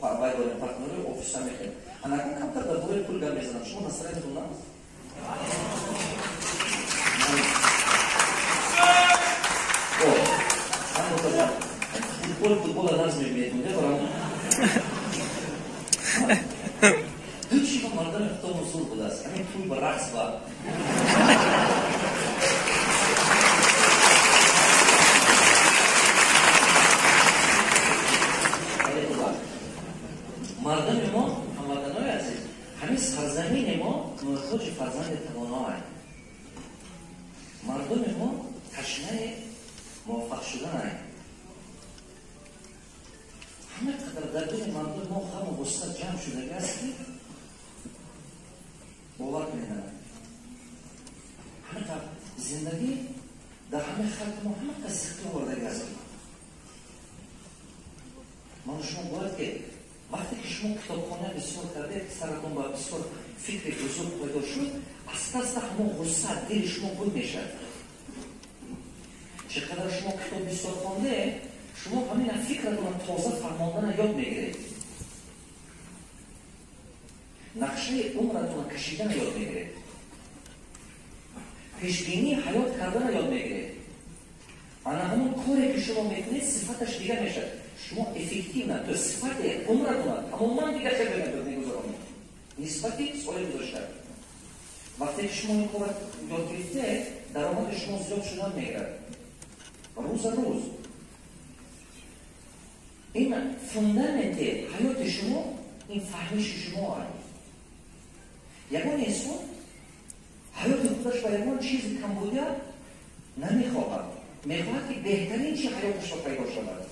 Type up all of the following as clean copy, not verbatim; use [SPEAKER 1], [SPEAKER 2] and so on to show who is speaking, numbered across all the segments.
[SPEAKER 1] партнери офиса میخواد. انا کمتر در دوره پول گام میزنم. شما نصرتون نه؟ فوتبال ناز می‌بینید برام. دو چیز مردم تو مسئول بود است. همین پول برعکس با. مردم ما هموطنان عزیز همین سرزمین ما محتاج فرزند توانا است. مردم ما تشنه موفق شدن است. همه قدر در دل مردم ما غم و غصه جمع شده است که باور کنید همه زندگی در همه خلق ما همه سختی آورده است. ما شما باید که وقتی که شما کتابخانه بسیار کرده سرتون با بسیار فکر بزرگ پیدا شد از همون غصه دل شما بود میشد. چقدر شما کتاب بسیار خوانده شما همین فکرتون تازه فرماندن یاد میگیرید. نقشه عمرتون کشیدن یاد میگیرید. پیشبینی حیات کردن یاد میگیرید. انا همون کاری که شما میکنید صفتش دیگه میشه. شما افکتیو نه تو صفت عمرتون همون دیگه خیلی نمیگذارید. نسبتی سوال گذاشته. وقتی شما این کار یاد گرفته درآمد شما زیاد شدن میگیره. روز این فوندامنت حیات شما این فهمش شما است. یکون انسان حیات خودش با یکون چیزی کم بوده نمیخواهد. میخواهد که بهترین چی حیاتش را پیدا شود.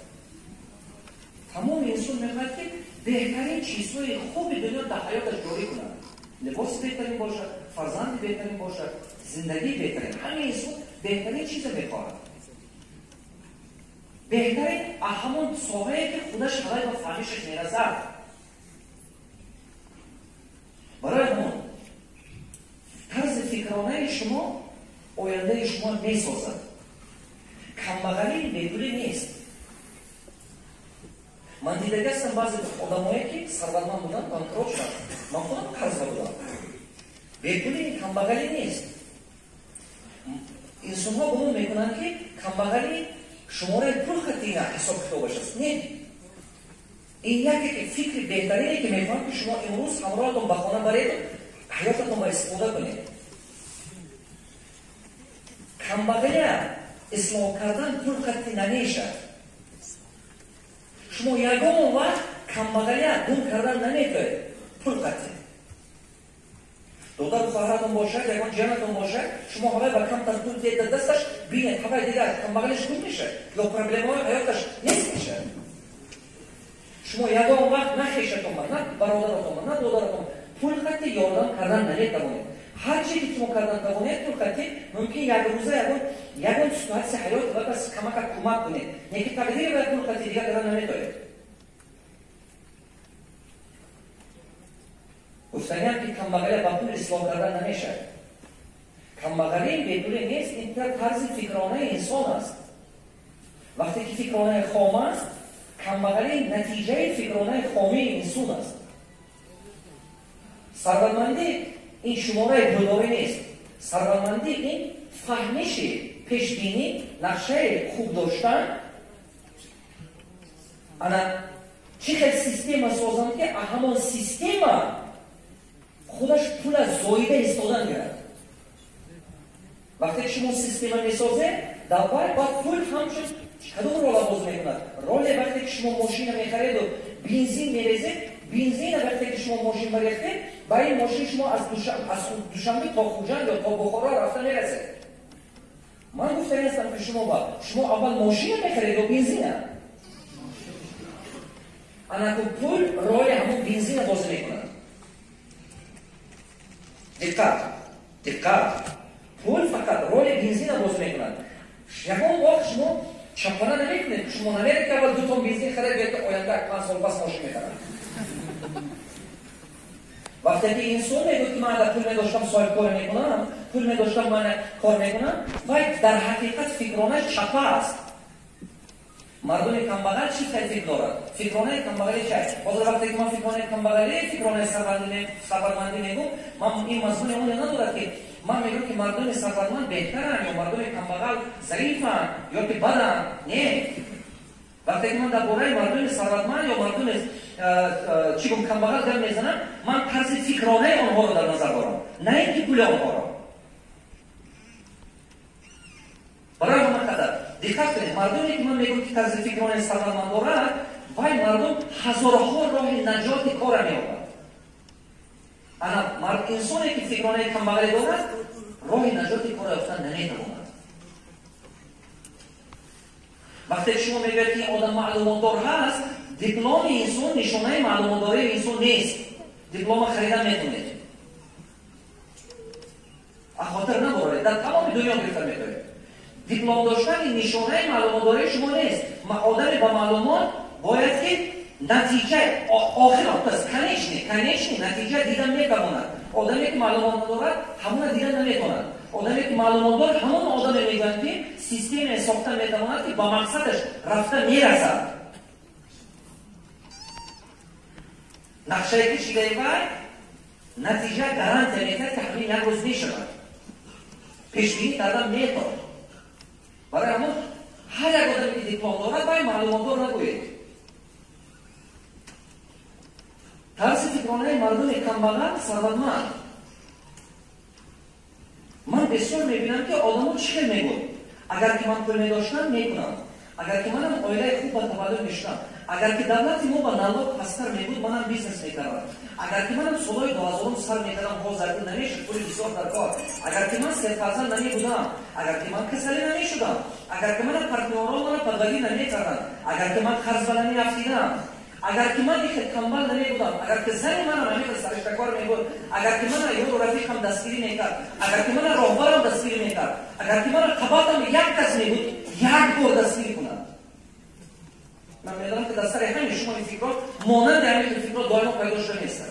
[SPEAKER 1] تمام انسان میخواهد که بهترین چیزهای خوبی دنیا در حیاتش جاری کند. لباس بهترین باشد، فرزند بهترین باشد، زندگی بهترین. همه انسان بهترین چیز میخواهد. بهترین همون ساحه‌ای که خودش برای با فهمشش میرسد. برای همون طرز فکرانه شما آینده شما میسازد. کمبغلی بدوری نیست. من دیده هستم بعضی آدمایی که ثروتمند بودن بانکرات شدن. من خودم قرض بودم. بدوری کمبغلی نیست. انسان‌ها گمان میکنند که کمبغلی شماره پول خطی نه حساب کتابش است. نه. این یکی که فکر بهترینه که میخوام که شما امروز همراهتون به خانه برید حیاتتون با استفاده کنید. کمبغلی اصلاح کردن پول خطی نمیشه. شما یگان وقت کمبغلی دون کردن نمیتونید پول خطی. دختر خواهرتون باشد یکان جنتون باشد شما همه با کم ترتون دید دستش بینید همه دیگر کمبغلش گود میشه یا پرابلم های حیاتش نیست میشه. شما یگان وقت نه خیشتون نه برادرتون نه دادرتون پول خطی یادم کردن نمیتوانید. هر چی که شما کردن توانید پول خطی ممکن یک روزه یگان سیتواسیون حیات و بس کمک کنید. یکی تقدیر باید پول خطی دیگر کردن نمیتوانید. گفتنیم که کمبغلی با پول اصلاح کردن نمیشه. کمبغلی بدون نیست این طرز فکرانه انسان است. وقتی که فکرانه خام است کمبغلی نتیجه فکرانه خامی انسان است. ثروتمندی این شماره بوداری نیست. ثروتمندی این فهمش پیشبینی نقشه خوب داشتن انا چه خیلی سیستم سازم که همون سیستم خودش پول از زایده استادن گرد. وقتی شما سیستم میسازه در باید پول همچون کدوم رول باز میکند. رول وقتی که شما ماشین میخرید و بنزین میریزه بنزین وقتی که شما ماشین بریخته برای این ماشین شما از دوشنبه تا خوجند یا تا بخارا رفته میرسه. من گفته نیستم که شما اول ماشین میخرید و بنزین انا که پول رول همون بنزین باز میکند. دقت پول فقط رول بنزین باز میکنند. یکان وقت شما چپانه نمیکنید. شما نمیرید که اول 2 تن بنزین خرید بیاید آینده 5 سال پس ماشین میخرم. وقتی که انسان میگه که من در پول میداشتم صاحب کار میکنم پول میداشتم من کار میکنم ولی در حقیقت فکرانه چپه است. مردم کمبغل چی فکر دارن؟ فکرانه کمبغلی چه؟ باز وقتی که من فکرانه کمبغلی فکرانه ثروتمندی میگم، من این مضمون اون ندارد که من میگم که مردم ثروتمند بهترن یا مردم کمبغل ضعیفن یا که بدن. نه. وقتی که من درباره مردم ثروتمند یا مردم چیگم کمبغل گپ میزنم، من طرز فکرانه آنها رو در نظر دارم، نه اینکه پول آنها را. برای همین خاطر دقت کنید، مردمی که من میگم که طرز فکرانه ثروتمند دارند، وای مردم هزارها راه نجات کار مییابند. انا انسانی که فکرانه کمبغل دارد، راه نجات کار یافتن نمیتواند. وقتی شما میگوید که آدم معلومات دار هست، دیپلم انسان نشانه معلومات داری انسان نیست. دیپلم خریدن میتونید. خاطر نداره، در تمام دنیا گرفتن میتونید. دیپلم داشتن نشانه معلومات داری شما نیست. آدم با معلومات باید که نتیجه آخر است. کنیشنی نتیجه دیدن میتواند. آدمی که معلومات ندارد همون دیدن نمیتواند. آدمی که معلومات دارد همون آدم میگن که سیستم ساختن میتواند که با مقصدش رفتن میرسد. نقشه کشیده باید نتیجه گارانتی میکرد که همین یک روز میشود. پیشبینی کردن میتواند. برای همون هر یک آدمی که دیپلم دارد باید معلومات دار نگوید. طرز فکرانه مردم کمبغل ثروتمند. من بسیار میبینم که آدم‌ها چی میگن. اگر که من پول میداشتم میکنم. اگر که منم عائله خوب به تولد میشدم. اگر که دولت ما با نالوگ پستر میبود منم بیزنس میکردم. اگر که منم سالهای 2000 سر میکردم باز زرگون نمیشد پول بسیار در کار. اگر که من 3000 نمیبودم. اگر که من کسلی نمیشدم. اگر که من پارتنرها من پدری نمیکردم. اگر که من قرض نمیافتیدم. اگر که من یک کمبل نمیبودم، اگر که زن من نمی‌کرد سرشته کار میبود، اگر که من یه رفیقم دستگیری میکرد، اگر که من راهبرم دستگیری میکرد، اگر که من قباطم یک کس میبود، یک بار دستگیری کنم. من میدونم که در سر همین شما این فکرات مانند همین فکرات دائما پیدا شده نیست.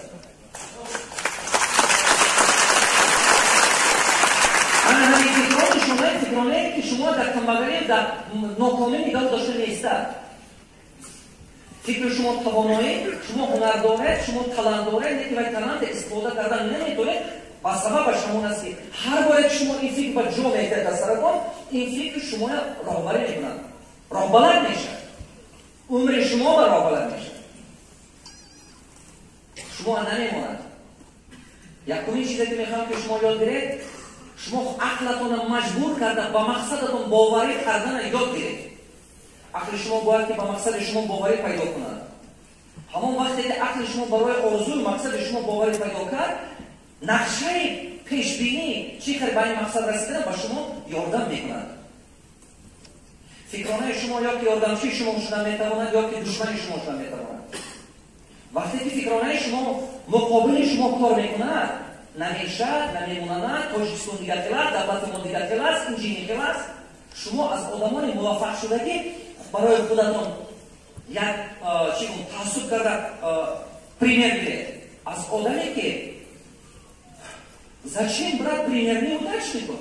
[SPEAKER 1] انا همین فکرات شما فکرانه که شما در کمبغلی در ناکامی نگاه داشته نیست. فکر شما توانایی، شما هنر دارید، شما تالنت دارید، لیکن وقتی تالنت استفاده کردن نمیتونید، با سبب شما هست که هر بار که شما این فکر به جا میگیرید در سرتون، این فکر شما راهبری میکنند، راهبلد میشه، عمر شما به راهبلد میشه، شما نمیماند. یکمین چیزی که میخوام که شما یاد گیرید، شما عقلتون مجبور کردن با مقصدتون باوری کردن یاد گیرید. عقل شما باید که با مقصد شما باوری پیدا کند. همون وقتی که عقل شما برای آرزوی مقصد شما باوری پیدا کرد، نقشه پیشبینی چیکار به این مقصد رسیدن به شما یاردم میکند. فکرانه شما یا که یاردمچی شما شدن میتواند یا که دشمن شما شدن میتواند. وقتی که فکرانه شما مقابل شما کار میکند، نمیشد، نمیموند، تاجیکستان دیگر کلاس، دولت ما دیگر کلاس، انجینی کلاس، شما از آدمان موفق شدگی برای خودتون یک تعصب کرده پریمیر گیرید. از آدمی که زچین برای پریمیر نیودش میکن.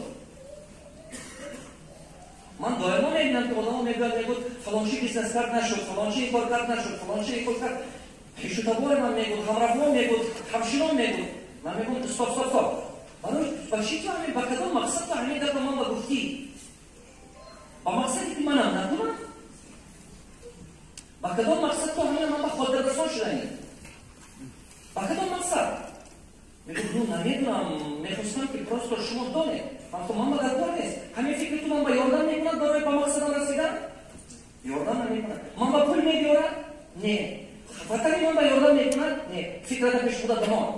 [SPEAKER 1] من دائما میبینم که آدم میگوید فلانچی بیزنس کرد نشد، فلانچی این کار کرد نشد، فلانچی این کار کرد. پیشو تبار من میگود، همراه میگود، همشینان میگود. من میگم استاپ. برای چی تو همین با کدام مقصد تو همین در من بگفتی؟ با مقصدی که منم نکنم؟ با کدام مقصد تو همین من با خود رسان شدنی؟ با کدام مقصد؟ میگم نمیدونم، میخواستم که پروستر شما دانه. من با در کار نیست. همین فکر تو من با یاردم میکنم برای با مقصدم رسیدن؟ یاردم نمیکنم. من با پول میگیورم؟ نه. خفتری من با یاردم میکنم؟ نه. فکرت پیش بوده دمان.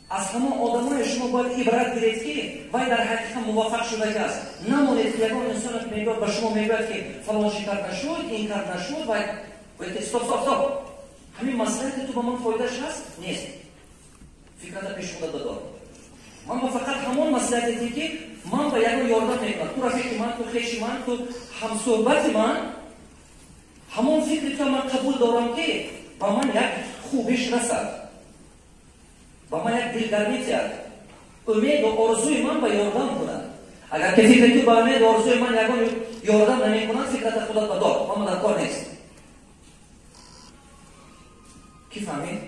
[SPEAKER 1] از همه آدمای شما باید عبرت گیرید که وای در حقیقت موفق شده است. نمونید که یکان انسان که میگوید به شما میگوید که فلانچی کار نشد، این کار نشد، باید استاپ. همین مصلحت تو به من فایدهش هست؟ نیست. فکرت پیش بوده دار. من با فقط همون مصلحتی که من با یکان یاردم میکنم. تو رفیق من، تو خویش من، تو همصحبت من، همون فکری که من قبول دارم که با من یک خوبیش رسد. با من یک دلگرمی کرد. امید و آرزوی من با یاردم کنند. اگر که فکر تو برمیاد آرزوی من یگان یاردم نمیکنن فکرت خودت بدار اما در کار نیست. کی فهمید؟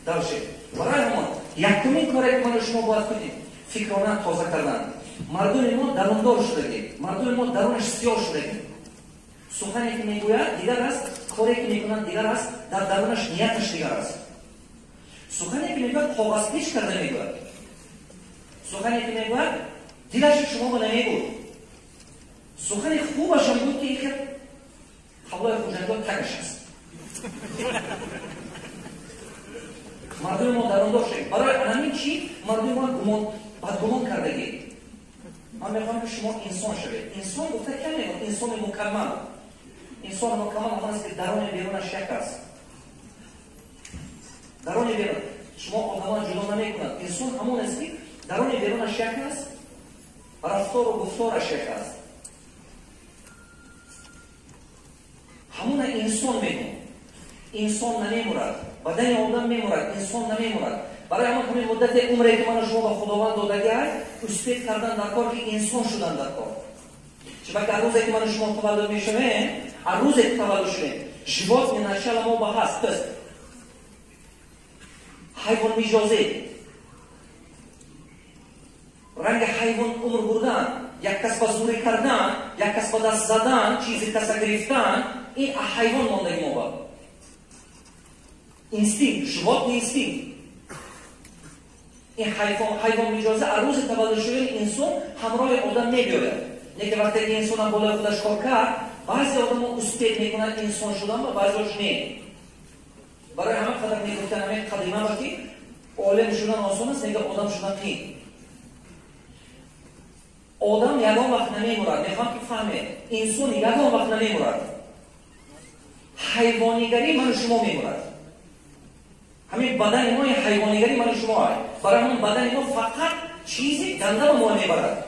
[SPEAKER 1] درشه برای همون یکمین کاری که من شما باید کنید فکرانه تازه کردن. مردم ما درondor شدگی، مردم ما درونش سیاه شدگی. سخنی که میگوید دیگر است، کاری که میکنند دیگر است، در درونش نیتش دیگر است. سخنی که میگوید کاغذ پیش کرده میگوید. سخنی که میگوید دلش شما با نمیگوید. سخنی خوبش هم بود که این که حولای خوشنگاه تکش است. مردم ما درondor شدگی. برای همین چی مردم ما بدگمان کردگی. من میخوام که شما انسان شوید. انسان گفته که نمیگوید انسان مکمل. انسان مکمل همون است که درون بیرونش یک است. درون بیرون شما آدمان جدا نمیکنند. انسان همون است که درون بیرونش یک است. رفتار و گفتارش یک است. همون انسان میگم. انسان نمیمورد. بدن آدم میمورد. انسان نمیمورد. برای همین مدت عمری که من شما به خداوند دادگی اسپید کردن در کار که انسان شدن در کار. چرا که روزی که من شما تولد میشویم، روزی که تولد شویم، живот не начало ба ҳаст. То есть حیوان میجازه. رنگ حیوان عمر بردن، یک کس با زوری کردن، یک کس با دست زدن، چیزی کس گرفتن، این حیوان ماندگی ما با. اینستینکت، живот اینستینکت. این حیوان میجازه روز تولد شدن انسان همراه آدم نمیآید. نه که وقتی انسان هم بالای خودش کار کرد، بعضی آدم ها اسپید میکنن انسان شدن و بعضیش نه. برای همه قدر میگفتن همین قدیمه وقتی عالم شدن آسان است، نگه آدم شدن نه. آدم یگان وقت نمیمورد. میخوام که فهمه انسان یگان وقت نمیمورد. حیوانیگری من شما میمورد. همین بدن ما حیوانیگری من شما های. برای همون بدن ما فقط چیزی گنده به ما میبرد.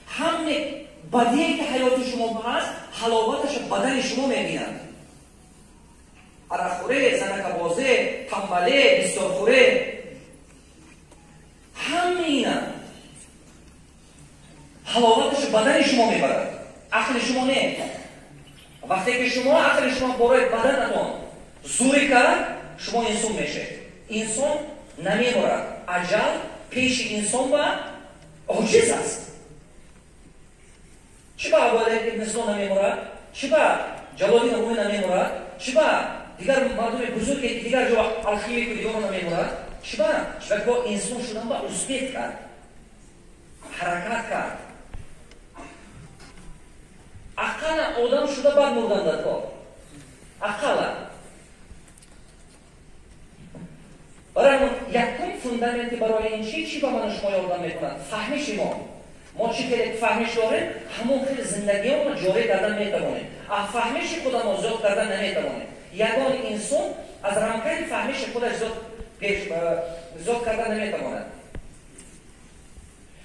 [SPEAKER 1] همین بدیه که حیات شما هست حلاوتش بدن شما میبینند. عرقخوره، زنک بازه، تنبله، بسیارخوره، همینه حلاوتش بدن شما میبرد. عقل شما نه. وقتی که شما عقل شما برای بدنتون زوری کرد، شما انسان میشه. انسان نمیمورد. اجل پیش انسان با عاجز است. چی با عباده ابن سینا نمیمورد؟ چی با جلالدین رومی نمیمورد؟ چی با دیگر مردم بزرگ دیگر جو الخیمی که دیگر نمیمورد؟ چی با انسان شدن با اسپید کرد، حرکت کرد. عقل آدم شده بعد مردن در کار. عقل برای یکم فوندامنتی برای این چی با من شما یادم میکنند؟ فهمش ما چی که فهمش داریم همون خیلی زندگی ما جاری کردن میتوانیم. فهمش خود ما زیاد کردن نمیتوانیم. یگان انسان از رمکه فهمش خودش زیاد کردن نمیتواند.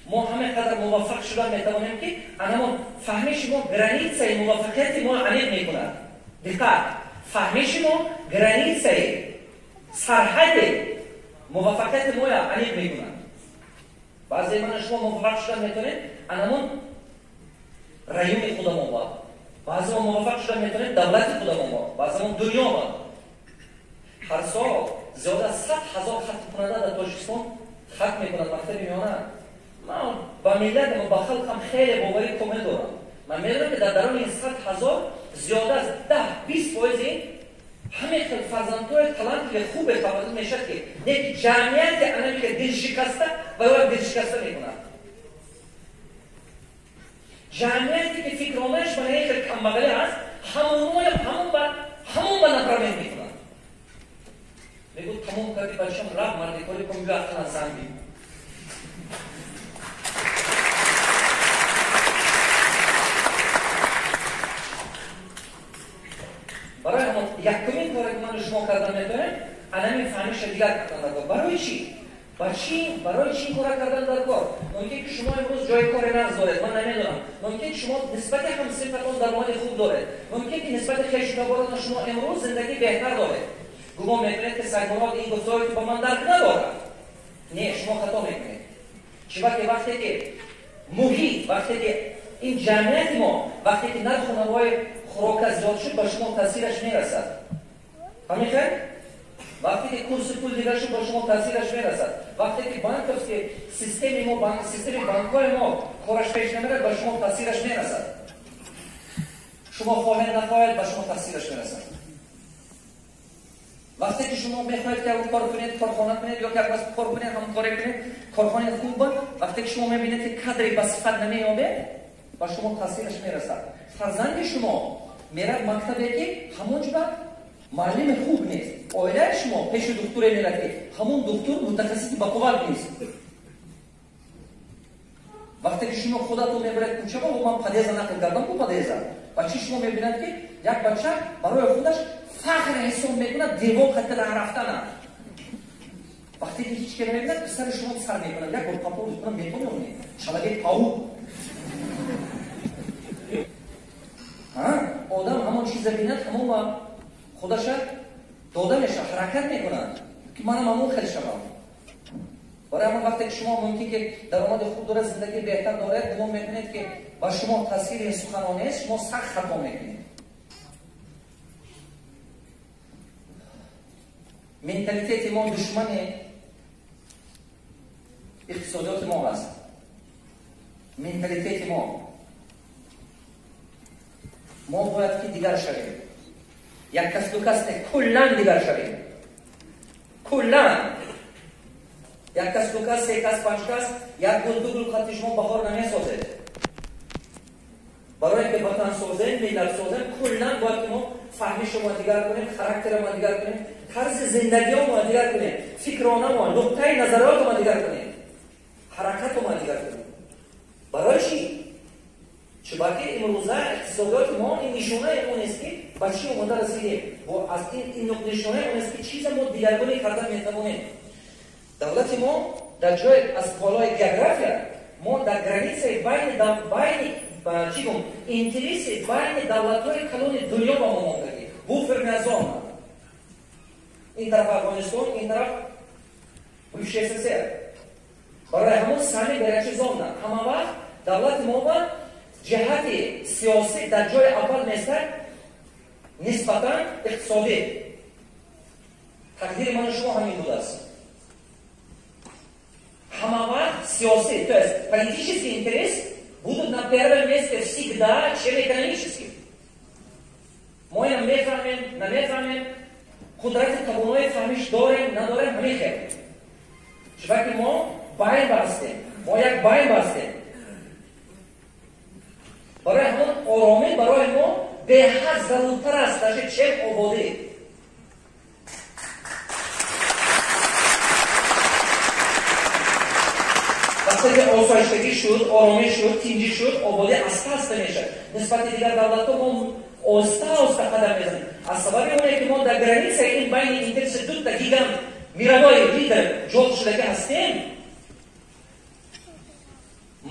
[SPEAKER 1] ما همه قدر موفق شدن میتوانیم که اما فهمش ما گرانیتسای موفقیت ما عمیق میکند. دقت، فهمش ما گرانیتسای سرحد موفقیت ما عمیق میکند. بعضی من شما موفق شدن میتونید انمون رایون خودمون با. بعضی ما موفق شدن میتونید دولت خودمون با. بعضی ما دنیا با. هر سال زیاد از 100,000 خط کننده در تاجیکستان خط میکنند. وقتی میانه من با ملت ما با خلقم خیلی باوری کامل دارم. من میدونم که در درون این 100,000 زیاد از 10-20% همه فرزندهای تلنت خوب تولد میشه که یک جمعیت انمی که دل شکسته و یا دل شکسته میکنند. جمعیتی که فکرانش برای یک کمبغلی هست همون با نفرمین میکنند. میگو تمام کردی بچم رب مردی کلی کن بیو اختن از زنبی. برای همون یکمین کاری که من شما کردن میتونم انمی فهمش دیگر کردن در کار. برای چی؟ برای چی کار کردن در کار؟ ممکن که شما امروز جای کار نقص دارید، من نمیدونم. ممکن که شما نسبت همسنتون درآمد خوب دارید. ممکن که نسبت خویشاوندان شما امروز زندگی بهتر دارید. گمان میکنید که سگمراد این گفتاری که با من درک ندارد. نه شما خطا میکنید. چرا که وقتی که محیط، وقتی که این جمعیت ما وقتی که نرخ نمای خوراک زیاد شد به شما تاثیرش میرسد. فهمیدید؟ وقتی که کورس پول دیگر شد به شما تاثیرش میرسد. وقتی که بانک است که سیستم بانک‌های ما کارش پیش نمیره به شما تاثیرش میرسد. شما خواهید نخواهید به شما تاثیرش میرسد. وقتی که شما میخواهید که کار کنید، کارخانه کنید یا که از کار کنید، هم کاری کنید، کارخانه خوب بود، وقتی که شما میبینید که کادری به صفت نمییابه به شما تاثیرش میرسد. فرزند شما میره مکتبی که همونجا معلم خوب نیست. اویلای شما پیش دکتر میره همون دکتر متخصص به قوال نیست. وقتی که شما خودتون میبرید کوچه و من پدیزا نقل کردم کو پدیزا بچه شما میبیند که یک بچه برای خودش فخر حساب میکنه دیوار خط راه رفتن. وقتی که هیچ که نمیبیند سر شما سر میکنه یک بار پاپور میکنه میتونه شلگه پاو آدم همون چیز بیند همون خودش داده میشه حرکت میکنه که منم همون خیلی شبم. برای همون وقتی که شما ممکن که درآمد خوب داره زندگی بهتر داره گمان میکنید که با شما تاثیر سخنرانی است شما سخت خطا میکنید. منتالیته ما دشمن اقتصادیات ما هست. منتالیته ما باید که دیگر شویم. یک کس دو کس نه کلن دیگر شویم. کلن یک کس دو کس سه کس پنج کس یک گل دو گل خط شما بهار نمیسازد. برای که وطن سازیم ملت سازیم کلن باید که ما فهم شما دیگر کنیم، خاراکتر ما دیگر کنیم، طرز زندگی ما دیگر کنیم، فکرانه ما، نقطه نظرات ما دیگر کنیم، حرکت ما دیگر کنیم. برای چی؟ چون که امروزه اقتصادیات ما این نشونه اون است که بچه اومده رسیده و از این نشونه اون است که چیز ما دیگرگونی کردن میتوانیم. دولت ما در جای از بالای گرافیا ما در گرانیسه بین اینتریس بین دولت‌های کلون دنیا با ما موندگی بو فرمازون این طرف افغانستان این طرف روسیه سر برای همون سامی برای زون همه وقت دولت ما با جهت سیاسی در جای اول نیست نسبتا اقتصادی تقدیر من شما همین بوده است. Hamma siyasi, то есть политический интерес будут на первом месте всегда, чем экономический. Мы намефамим, кудрати табуной фамиш дорем, надорем хамихем. Чуваки, мы байн бастем, мы як байн бастем. Барои ҳамон оромӣ барои мо беҳад заруртар аст, даже чем ободӣ. وقتی که آسایشگی شد، آرامش شد، تینجی شد، آبادی آسته میشه. نسبت دیگر دولت‌ها ما آسته قدم میزنیم. از سبب اونه که ما در گرانیسه این بین اینترس دو تا گیگانت میروای لیدر جوت شده که هستیم،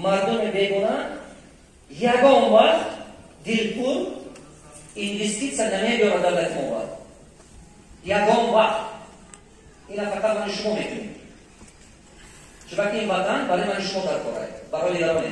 [SPEAKER 1] مردم بیگانه یگان وقت دلپور اینوستیسیا نمی‌بیاره دولت ما. یگان وقت اینا فقط من شما می‌دونید. چون که این وطن برای من شما در کاره برای دیگران